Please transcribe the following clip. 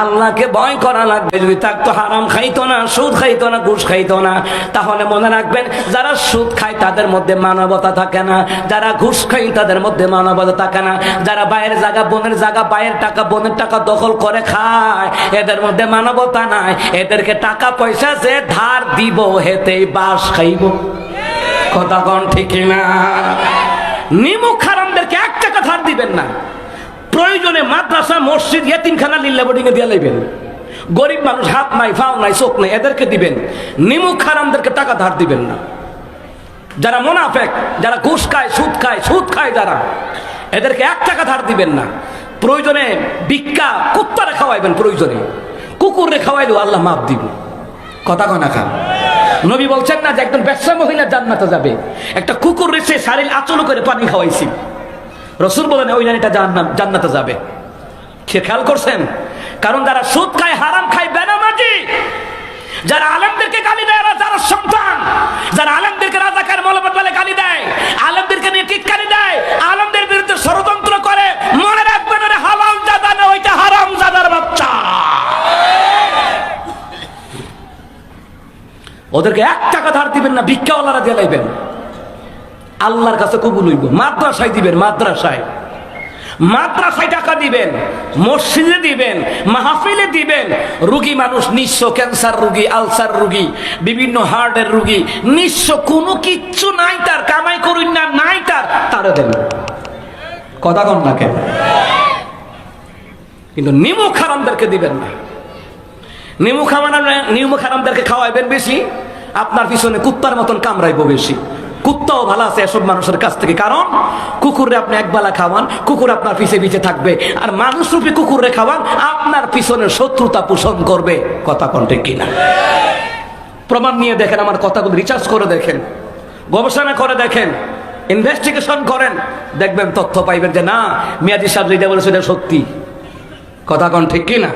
আল্লাহকে ভয় করা লাগবে। যদি থাকতো হারাম খাইতো না, সুদ খাইতো না, ঘুষ খাইতো না, তাহলে মনে রাখবেন যারা সুদ খায় তাদের মধ্যে মানবতা থাকে না, যারা ঘুষ খায় তাদের মধ্যে মানবতা থাকে না, যারা বাইরের জায়গা বোনের জায়গা বাইরের টাকা বোনের টাকা দখল করে খায় এদের মধ্যে মানবতা নাই। এদেরকে টাকা পয়সা যে ধার দিব হেতেই বাস খাইব। কথা কোন ঠিক না? নিমুখ হারামদেরকে এক টাকা ধার দিবেন না। প্রয়োজনে মাদ্রাসা মসজিদ ইয়েতিমখানা লিল্লা বোর্ডিং এ দিয়ে লাইবেন। গরিব মানুষ হাত নাই ফাও নাই চোখ নাই এদেরকে দিবেন। নিমুখ হারামদেরকে টাকা ধার দিবেন না। যারা মুনাফিক, যারা ঘুষ খায় সুদ খায় যারা, এদেরকে এক টাকা ধার দিবেন না। প্রয়োজনে ভিক্ষা কুত্তারে খাওয়াইবেন, প্রয়োজনে কুকুরে খাওয়াইলেও আল্লাহ মাফ দিব। কথা কনা খান। নবী বলছেন না যে একজন ব্যবসা মহিলা জান্নাতে যাবে, একটা কুকুর রেখে শারীর আচল করে পানি খাওয়াইছি, রাসূল বলেন ওই নারীটা জান্নাতে যাবে। সে খেয়াল করছেন? কারণ যারা সুদ খায় হারাম খায় বেনামাজি, যারা আলেমদেরকে গালি দেয় যারা সন্তান, যারা আলেমদেরকে রাজাকার মৌলবাদ বলে গালি দেয়, আলেমদেরকে নিয়ে টিটকারি দেয়, আলেমদের বিরুদ্ধে ষড়যন্ত্র করে, মনে রাখবেন ওরা হালাল জাদা না, ওইটা হারাম জাদার বাচ্চা। ওদেরকে এক টাকা ধার দিবেন না, ভিক্ষাওয়ালারা দিয়ে লাইবেন। আল্লাহর কাছে কবুল হইব। মাদ্রাসায় দিবেন, মাদ্রাসায় টাকা দিবেন, মসজিদে দিবেন, মাহফিলে দিবেন। রোগী মানুষ নিঃস্ব, ক্যান্সার রোগী, আলসার রোগী, বিভিন্ন হার্টের রোগী, নিঃস্ব, কোনো কিচ্ছু নাই তার, কামাই করুন না নাই তারে দেন। কথা কন না কেন? কিন্তু নিমুখ হারামদেরকে দিবেন না। নিমুখ হারামদেরকে খাওয়াইবেন বেশি, আপনার পিছনে কুত্তার মতন কামড়াইবো বেশি। কুত্তাও ভালো আছে এসব মানুষের কাছ থেকে, কারণ কুকুরে আপনি একবেলা খাওয়ান, কুকুর আপনার পিছে থাকবে, আর মানুষ রূপে কুকুরে খাওয়ান আপনার পিছনে শত্রুতা পোষণ করবে। কথা কোনটা কিনা? প্রমাণ নিয়ে দেখেন, আমার কথাগুলো রিসার্চ করে দেখেন, গবেষণা করে দেখেন, ইনভেস্টিগেশন করেন, দেখবেন তথ্য পাইবেন যে না, মিয়াজি সাহেব যেটা বলেছে এটা সত্যি। কথা কোন ঠিক কিনা?